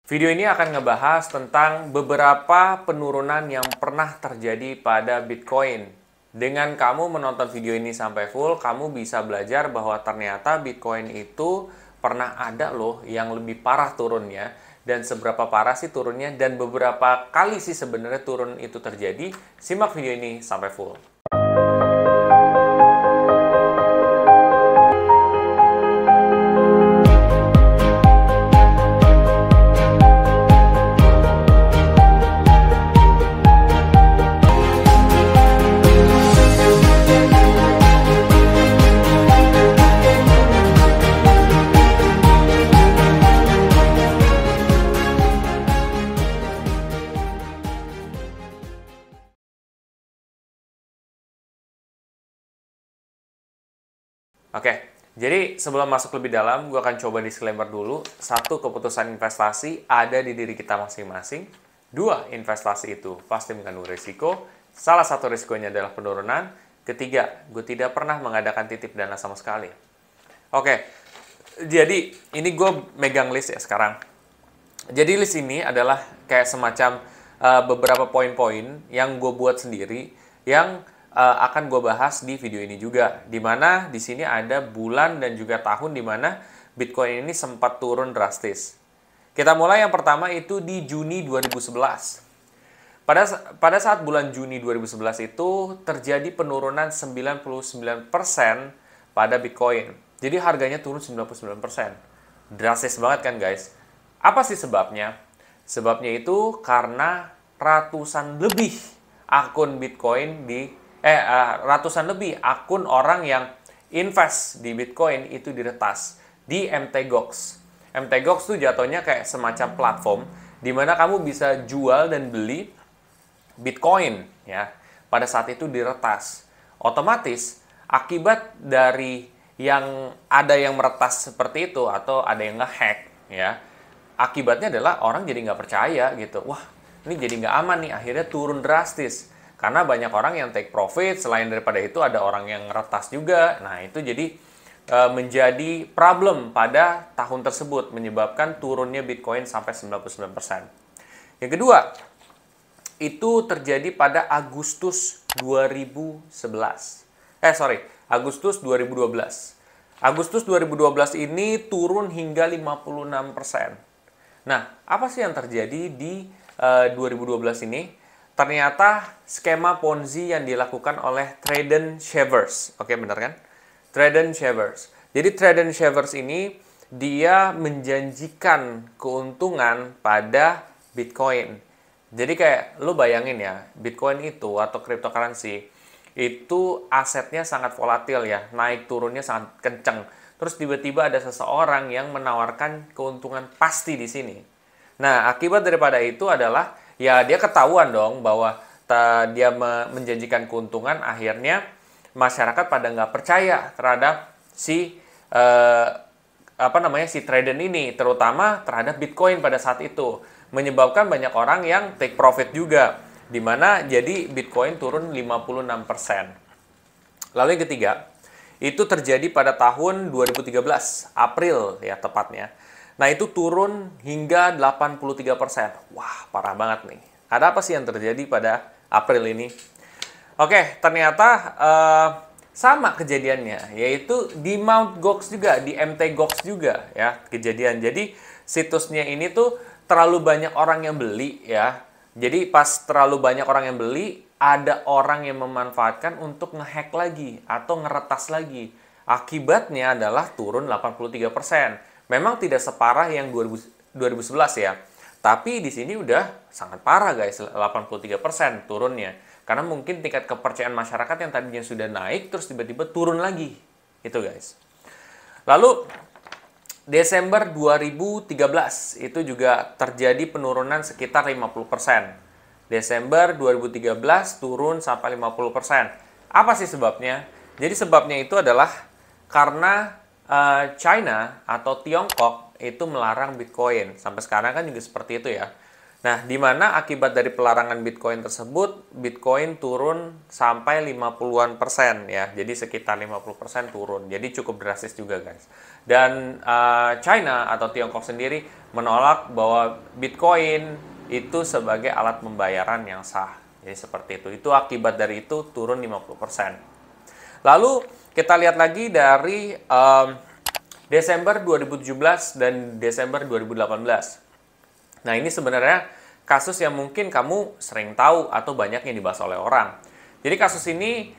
Video ini akan ngebahas tentang beberapa penurunan yang pernah terjadi pada Bitcoin. Dengan kamu menonton video ini sampai full, kamu bisa belajar bahwa ternyata Bitcoin itu pernah ada loh yang lebih parah turunnya. Dan seberapa parah sih turunnya dan beberapa kali sih sebenarnya turun itu terjadi. Simak video ini sampai full. Oke, jadi sebelum masuk lebih dalam, gue akan coba disclaimer dulu. Satu, keputusan investasi ada di diri kita masing-masing. Dua, investasi itu pasti mengandung risiko. Salah satu risikonya adalah penurunan. Ketiga, gue tidak pernah mengadakan titip dana sama sekali. Oke, jadi ini gue megang list ya sekarang. Jadi list ini adalah kayak semacam beberapa poin-poin yang gue buat sendiri yang akan gue bahas di video ini juga, dimana di sini ada bulan dan juga tahun dimana Bitcoin ini sempat turun drastis. Kita mulai yang pertama itu di Juni 2011. Pada saat bulan Juni 2011 itu terjadi penurunan 99% pada Bitcoin. Jadi harganya turun 99%. Drastis banget kan guys? Apa sih sebabnya? Sebabnya itu karena ratusan lebih akun Bitcoin ratusan lebih akun orang yang invest di Bitcoin itu diretas di MTGOX. MTGOX itu jatuhnya kayak semacam platform di mana kamu bisa jual dan beli Bitcoin ya. Pada saat itu diretas. Otomatis akibat dari yang ada yang meretas seperti itu atau ada yang ngehack ya. Akibatnya adalah orang jadi nggak percaya gitu. Wah, ini jadi nggak aman nih. Akhirnya turun drastis. Karena banyak orang yang take profit, selain daripada itu ada orang yang ngeretas juga. Nah, itu jadi menjadi problem pada tahun tersebut, menyebabkan turunnya Bitcoin sampai 99%. Yang kedua, itu terjadi pada Agustus 2011. Agustus 2012. Agustus 2012 ini turun hingga 56%. Nah, apa sih yang terjadi di 2012 ini? Ternyata skema Ponzi yang dilakukan oleh Tradon Shavers. Oke, benar kan? Tradon Shavers. Jadi Tradon Shavers ini dia menjanjikan keuntungan pada Bitcoin. Jadi kayak lo bayangin ya, Bitcoin itu atau cryptocurrency itu asetnya sangat volatil ya, naik turunnya sangat kenceng. Terus tiba-tiba ada seseorang yang menawarkan keuntungan pasti di sini. Nah, akibat daripada itu adalah ya dia ketahuan dong bahwa dia menjanjikan keuntungan, akhirnya masyarakat pada nggak percaya terhadap si si trader ini, terutama terhadap Bitcoin pada saat itu, menyebabkan banyak orang yang take profit juga, dimana jadi Bitcoin turun 56%. Lalu yang ketiga, itu terjadi pada tahun 2013, April ya tepatnya. Nah, itu turun hingga 83%. Wah, parah banget nih. Ada apa sih yang terjadi pada April ini? Oke, ternyata sama kejadiannya, yaitu di Mt. Gox juga, di MT Gox juga ya kejadian. Jadi situsnya ini tuh terlalu banyak orang yang beli ya. Jadi pas terlalu banyak orang yang beli, ada orang yang memanfaatkan untuk ngehack lagi atau ngeretas lagi. Akibatnya adalah turun 83%. Memang tidak separah yang 2011 ya. Tapi di sini udah sangat parah guys, 83% turunnya. Karena mungkin tingkat kepercayaan masyarakat yang tadinya sudah naik terus tiba-tiba turun lagi. Itu guys. Lalu Desember 2013 itu juga terjadi penurunan sekitar 50%. Desember 2013 turun sampai 50%. Apa sih sebabnya? Jadi sebabnya itu adalah karena China atau Tiongkok itu melarang Bitcoin. Sampai sekarang kan juga seperti itu ya. Nah, di mana akibat dari pelarangan Bitcoin tersebut, Bitcoin turun sampai 50-an persen ya. Jadi sekitar 50% turun. Jadi cukup drastis juga, guys. Dan China atau Tiongkok sendiri menolak bahwa Bitcoin itu sebagai alat pembayaran yang sah. Jadi seperti itu. Itu akibat dari itu turun 50%. Lalu kita lihat lagi dari Desember 2017 dan Desember 2018. Nah, ini sebenarnya kasus yang mungkin kamu sering tahu atau banyak yang dibahas oleh orang. Jadi kasus ini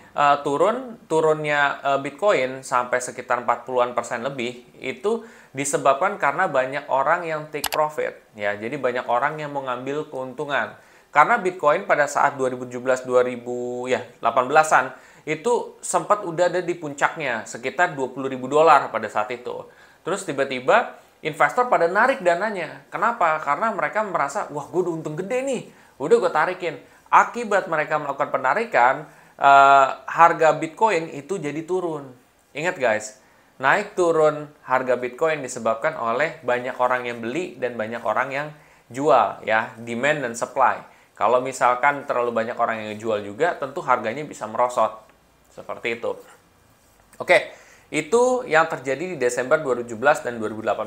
turunnya Bitcoin sampai sekitar 40-an persen lebih itu disebabkan karena banyak orang yang take profit ya. Jadi banyak orang yang mengambil keuntungan. Karena Bitcoin pada saat 2017 2018-an itu sempat udah ada di puncaknya sekitar $20.000 pada saat itu. Terus tiba-tiba investor pada narik dananya. Kenapa? Karena mereka merasa, wah gue udah untung gede nih, udah gue tarikin. Akibat mereka melakukan penarikan, harga Bitcoin itu jadi turun. Ingat guys, naik turun harga Bitcoin disebabkan oleh banyak orang yang beli dan banyak orang yang jual, ya, demand dan supply. Kalau misalkan terlalu banyak orang yang jual juga, tentu harganya bisa merosot. Seperti itu. Oke. Itu yang terjadi di Desember 2017 dan 2018.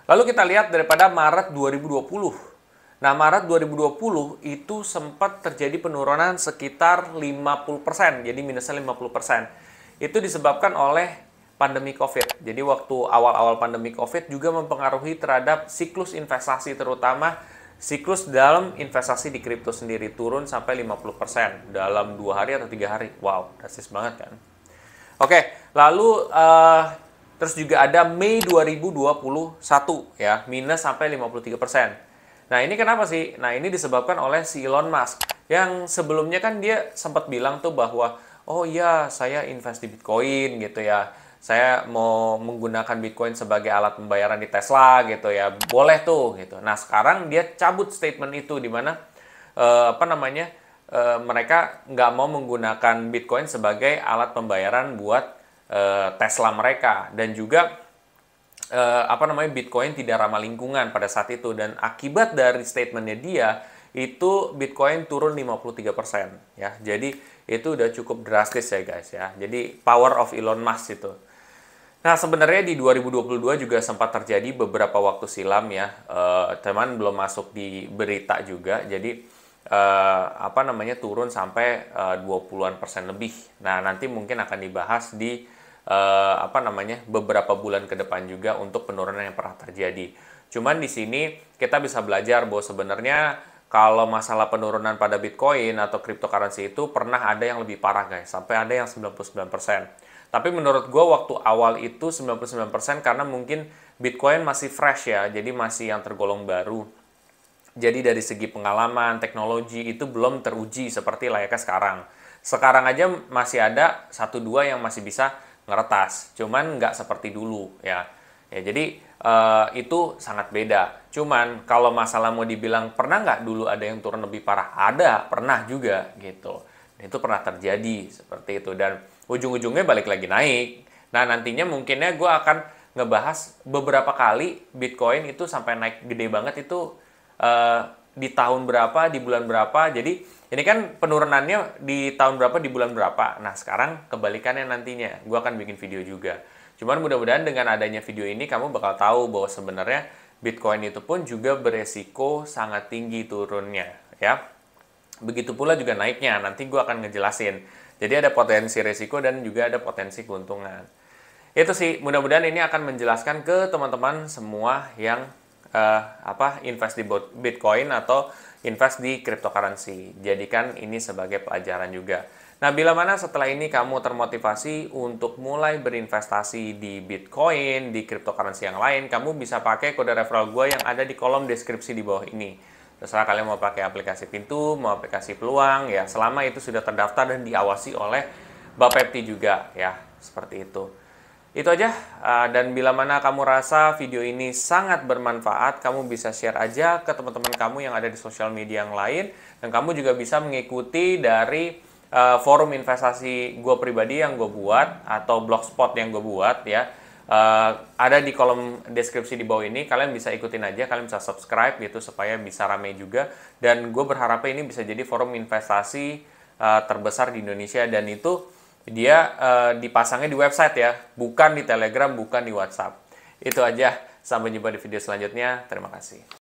Lalu kita lihat daripada Maret 2020. Nah, Maret 2020 itu sempat terjadi penurunan sekitar 50%, jadi minusnya 50%. Itu disebabkan oleh pandemi COVID. Jadi waktu awal-awal pandemi COVID juga mempengaruhi terhadap siklus investasi, terutama siklus dalam investasi di kripto sendiri turun sampai 50% dalam 2 hari atau 3 hari. Wow, drastis banget kan? Oke, lalu terus juga ada Mei 2021 ya, minus sampai 53%. Nah, ini kenapa sih? Nah, ini disebabkan oleh si Elon Musk yang sebelumnya kan dia sempat bilang tuh bahwa oh iya, saya invest di Bitcoin gitu ya. Saya mau menggunakan Bitcoin sebagai alat pembayaran di Tesla gitu ya. Boleh tuh gitu. Nah, sekarang dia cabut statement itu di mana mereka nggak mau menggunakan Bitcoin sebagai alat pembayaran buat Tesla mereka, dan juga Bitcoin tidak ramah lingkungan pada saat itu. Dan akibat dari statementnya dia itu Bitcoin turun 53% ya. Jadi itu udah cukup drastis ya guys ya. Jadi power of Elon Musk itu. Nah, sebenarnya di 2022 juga sempat terjadi beberapa waktu silam ya. Teman belum masuk di berita juga. Jadi turun sampai 20-an persen lebih. Nah, nanti mungkin akan dibahas di beberapa bulan ke depan juga untuk penurunan yang pernah terjadi. Cuman di sini kita bisa belajar bahwa sebenarnya kalau masalah penurunan pada Bitcoin atau cryptocurrency itu pernah ada yang lebih parah guys, sampai ada yang 99%. Tapi menurut gue waktu awal itu 99% karena mungkin Bitcoin masih fresh ya, jadi masih yang tergolong baru. Jadi dari segi pengalaman, teknologi itu belum teruji seperti layaknya sekarang. Sekarang aja masih ada 1-2 yang masih bisa ngeretas, cuman nggak seperti dulu ya. Jadi itu sangat beda. Cuman kalau masalah mau dibilang pernah nggak dulu ada yang turun lebih parah? Ada, pernah juga gitu. Itu pernah terjadi seperti itu, dan ujung-ujungnya balik lagi naik. Nah, nantinya mungkinnya gue akan ngebahas beberapa kali Bitcoin itu sampai naik gede banget itu di tahun berapa, di bulan berapa. Jadi ini kan penurunannya di tahun berapa, di bulan berapa. Nah, sekarang kebalikannya nantinya. Gue akan bikin video juga. Cuman mudah-mudahan dengan adanya video ini kamu bakal tahu bahwa sebenarnya Bitcoin itu pun juga beresiko sangat tinggi turunnya ya. Begitu pula juga naiknya. Nanti gue akan ngejelasin. Jadi ada potensi resiko dan juga ada potensi keuntungan. Itu sih, mudah-mudahan ini akan menjelaskan ke teman-teman semua yang invest di Bitcoin atau invest di cryptocurrency. Jadikan ini sebagai pelajaran juga. Nah, bila mana setelah ini kamu termotivasi untuk mulai berinvestasi di Bitcoin, di cryptocurrency yang lain, kamu bisa pakai kode referral gue yang ada di kolom deskripsi di bawah ini. Terserah kalian mau pakai aplikasi Pintu, mau aplikasi Peluang, ya selama itu sudah terdaftar dan diawasi oleh Bapepti juga, ya seperti itu. Itu aja, dan bila mana kamu rasa video ini sangat bermanfaat, kamu bisa share aja ke teman-teman kamu yang ada di sosial media yang lain, dan kamu juga bisa mengikuti dari forum investasi gue pribadi yang gue buat, atau blogspot yang gue buat ya. Ada di kolom deskripsi di bawah ini, kalian bisa ikutin aja, kalian bisa subscribe gitu supaya bisa rame juga. Dan gue berharapnya ini bisa jadi forum investasi terbesar di Indonesia, dan itu dia dipasangnya di website ya, bukan di Telegram, bukan di WhatsApp. Itu aja, sampai jumpa di video selanjutnya, terima kasih.